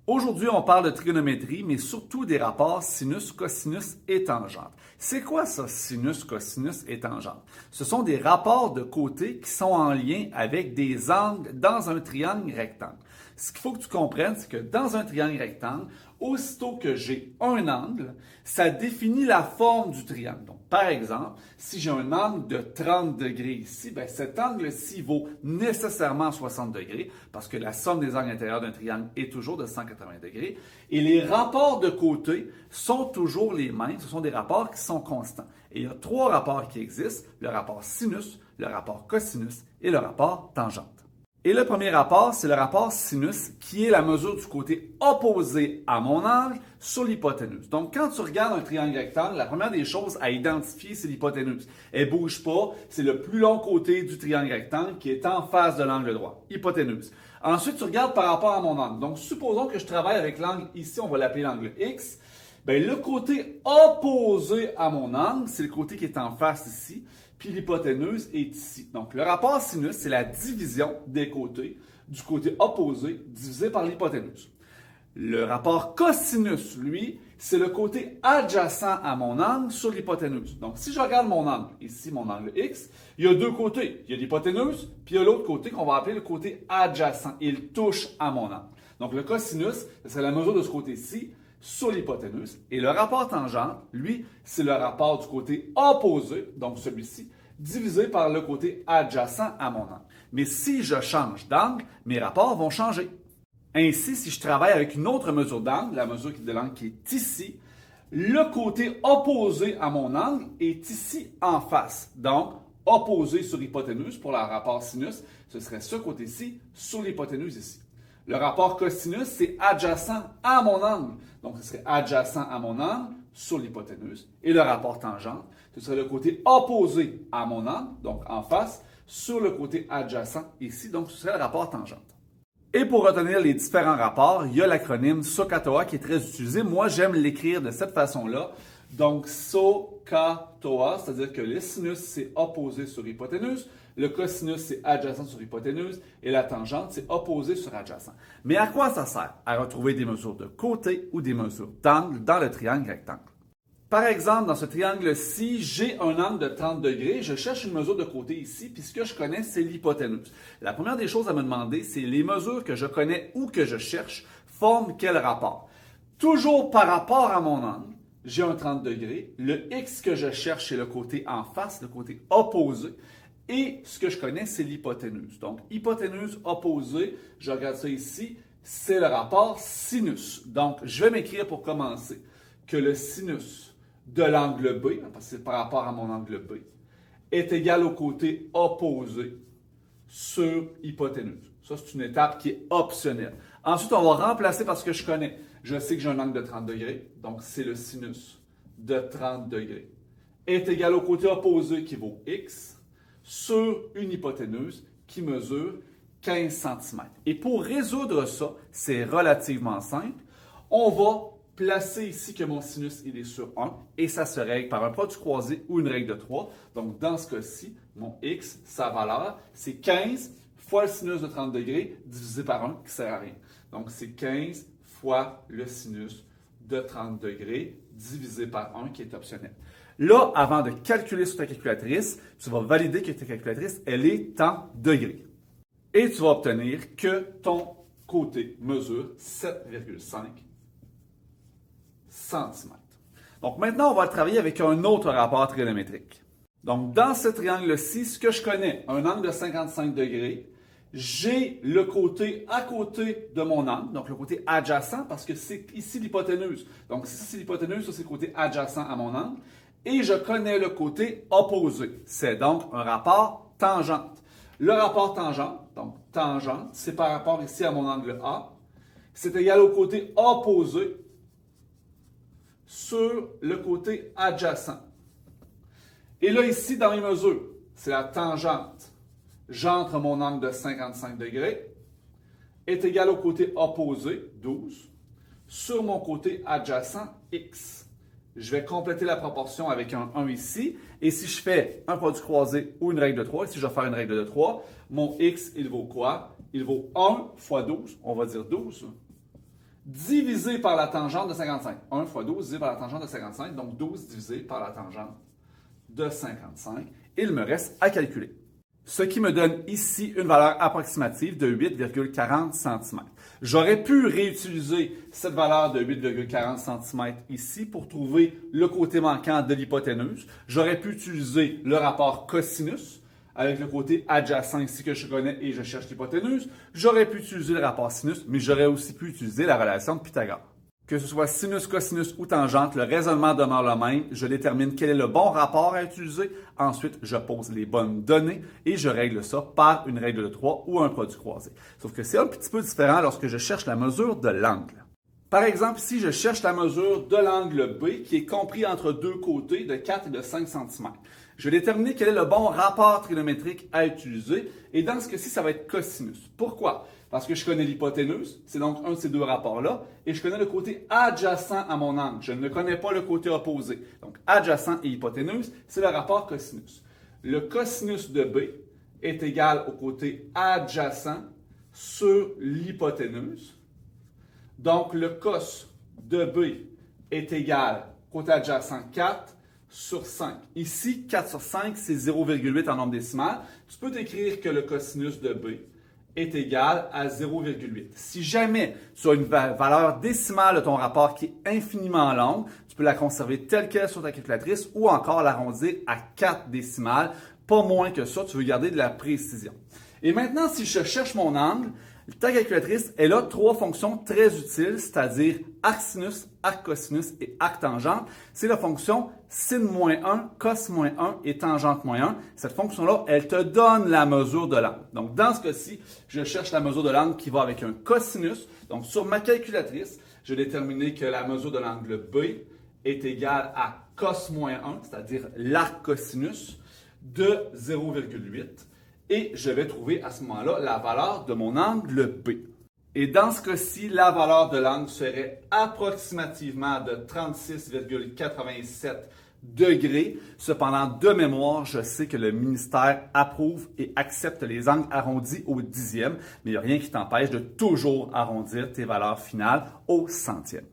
Aujourd'hui, on parle de trigonométrie, mais surtout des rapports sinus, cosinus et tangente. C'est quoi ça, sinus, cosinus et tangente? Ce sont des rapports de côté qui sont en lien avec des angles dans un triangle rectangle. Ce qu'il faut que tu comprennes, c'est que dans un triangle rectangle, aussitôt que j'ai un angle, ça définit la forme du triangle. Donc, par exemple, si j'ai un angle de 30 degrés ici, bien, cet angle-ci vaut nécessairement 60 degrés parce que la somme des angles intérieurs d'un triangle est toujours de 180 degrés. Et les rapports de côté sont toujours les mêmes. Ce sont des rapports qui sont constants. Et il y a trois rapports qui existent, le rapport sinus, le rapport cosinus et le rapport tangente. Et le premier rapport, c'est le rapport sinus, qui est la mesure du côté opposé à mon angle sur l'hypoténuse. Donc, quand tu regardes un triangle rectangle, la première des choses à identifier, c'est l'hypoténuse. Elle ne bouge pas, c'est le plus long côté du triangle rectangle qui est en face de l'angle droit, hypoténuse. Ensuite, tu regardes par rapport à mon angle. Donc, supposons que je travaille avec l'angle ici, on va l'appeler l'angle X. Bien, le côté opposé à mon angle, c'est le côté qui est en face ici, puis l'hypoténuse est ici. Donc, le rapport sinus, c'est la division des côtés du côté opposé divisé par l'hypoténuse. Le rapport cosinus, lui, c'est le côté adjacent à mon angle sur l'hypoténuse. Donc, si je regarde mon angle, ici mon angle X, il y a deux côtés. Il y a l'hypoténuse, puis il y a l'autre côté qu'on va appeler le côté adjacent. Il touche à mon angle. Donc, le cosinus, c'est la mesure de ce côté-ci sur l'hypoténuse. Et le rapport tangente, lui, c'est le rapport du côté opposé, donc celui-ci, divisé par le côté adjacent à mon angle. Mais si je change d'angle, mes rapports vont changer. Ainsi, si je travaille avec une autre mesure d'angle, la mesure de l'angle qui est ici, le côté opposé à mon angle est ici en face. Donc, opposé sur l'hypoténuse pour le rapport sinus, ce serait ce côté-ci sur l'hypoténuse ici. Le rapport cosinus, c'est adjacent à mon angle. Donc, ce serait adjacent à mon angle sur l'hypoténuse. Et le rapport tangente, ce serait le côté opposé à mon angle, donc en face, sur le côté adjacent ici. Donc, ce serait le rapport tangente. Et pour retenir les différents rapports, il y a l'acronyme SOHCAHTOA qui est très utilisé. Moi, j'aime l'écrire de cette façon-là. Donc, SOHCAHTOA, c'est-à-dire que le sinus, c'est opposé sur l'hypoténuse, le cosinus, c'est adjacent sur l'hypoténuse, et la tangente, c'est opposé sur adjacent. Mais à quoi ça sert? À retrouver des mesures de côté ou des mesures d'angle dans le triangle rectangle. Par exemple, dans ce triangle-ci, j'ai un angle de 30 degrés, je cherche une mesure de côté ici, puis ce que je connais, c'est l'hypoténuse. La première des choses à me demander, c'est les mesures que je connais ou que je cherche forment quel rapport? Toujours par rapport à mon angle, j'ai un 30 degrés, le X que je cherche, c'est le côté en face, le côté opposé, et ce que je connais, c'est l'hypoténuse. Donc, hypoténuse opposée, je regarde ça ici, c'est le rapport sinus. Donc, je vais m'écrire pour commencer que le sinus de l'angle B, parce que c'est par rapport à mon angle B, est égal au côté opposé sur hypoténuse. Ça, c'est une étape qui est optionnelle. Ensuite, on va remplacer par ce que je connais. Je sais que j'ai un angle de 30 degrés, donc c'est le sinus de 30 degrés, est égal au côté opposé qui vaut X sur une hypoténuse qui mesure 15 cm. Et pour résoudre ça, c'est relativement simple. On va placer ici que mon sinus il est sur 1 et ça se règle par un produit croisé ou une règle de 3. Donc, dans ce cas-ci, mon X, sa valeur, c'est 15 fois le sinus de 30 degrés divisé par 1 qui ne sert à rien. Donc, c'est 15 fois le sinus de 30 degrés divisé par 1 qui est optionnel. Là, avant de calculer sur ta calculatrice, tu vas valider que ta calculatrice, elle est en degrés. Et tu vas obtenir que ton côté mesure 7,5 cm. Donc maintenant, on va travailler avec un autre rapport trigonométrique. Donc dans ce triangle-ci, ce que je connais, un angle de 55 degrés, j'ai le côté à côté de mon angle, donc le côté adjacent, parce que c'est ici l'hypoténuse. Donc si ça c'est l'hypoténuse, ça c'est le côté adjacent à mon angle. Et je connais le côté opposé. C'est donc un rapport tangente. Le rapport tangente, donc tangente, c'est par rapport ici à mon angle A, c'est égal au côté opposé sur le côté adjacent. Et là, ici, dans les mesures, c'est la tangente. J'entre mon angle de 55 degrés, est égal au côté opposé, 12, sur mon côté adjacent, X. Je vais compléter la proportion avec un 1 ici. Et si je fais un produit croisé ou une règle de 3, ici je vais faire une règle de 3, mon X, il vaut quoi? Il vaut 1 fois 12, on va dire 12, divisé par la tangente de 55. 1 fois 12 divisé par la tangente de 55, donc 12 divisé par la tangente de 55. Il me reste à calculer. Ce qui me donne ici une valeur approximative de 8,40 cm. J'aurais pu réutiliser cette valeur de 8,40 cm ici pour trouver le côté manquant de l'hypoténuse. J'aurais pu utiliser le rapport cosinus avec le côté adjacent ici que je connais et je cherche l'hypoténuse. J'aurais pu utiliser le rapport sinus, mais j'aurais aussi pu utiliser la relation de Pythagore. Que ce soit sinus, cosinus ou tangente, le raisonnement demeure le même. Je détermine quel est le bon rapport à utiliser. Ensuite, je pose les bonnes données et je règle ça par une règle de 3 ou un produit croisé. Sauf que c'est un petit peu différent lorsque je cherche la mesure de l'angle. Par exemple, ici, je cherche la mesure de l'angle B qui est compris entre deux côtés de 4 et de 5 cm. Je vais déterminer quel est le bon rapport trigonométrique à utiliser et dans ce cas-ci, ça va être cosinus. Pourquoi? Parce que je connais l'hypoténuse, c'est donc un de ces deux rapports-là, et je connais le côté adjacent à mon angle. Je ne connais pas le côté opposé. Donc, adjacent et hypoténuse, c'est le rapport cosinus. Le cosinus de B est égal au côté adjacent sur l'hypoténuse. Donc, le cos de B est égal au côté adjacent 4 sur 5. Ici, 4 sur 5, c'est 0,8 en nombre décimal. Tu peux t'écrire que le cosinus de B est égal à 0,8. Si jamais tu as une valeur décimale de ton rapport qui est infiniment longue, tu peux la conserver telle qu'elle sur ta calculatrice ou encore l'arrondir à 4 décimales. Pas moins que ça, tu veux garder de la précision. Et maintenant, si je cherche mon angle, ta calculatrice, elle a trois fonctions très utiles, c'est-à-dire arc sinus, arc cosinus et arc tangente. C'est la fonction sin-1, cos-1 et tangente-1. Cette fonction-là, elle te donne la mesure de l'angle. Donc, dans ce cas-ci, je cherche la mesure de l'angle qui va avec un cosinus. Donc, sur ma calculatrice, je vais déterminer que la mesure de l'angle B est égale à cos-1, c'est-à-dire l'arc cosinus, de 0,8. Et je vais trouver à ce moment-là la valeur de mon angle B. Et dans ce cas-ci, la valeur de l'angle serait approximativement de 36,87 degrés. Cependant, de mémoire, je sais que le ministère approuve et accepte les angles arrondis au dixième, mais il n'y a rien qui t'empêche de toujours arrondir tes valeurs finales au centième.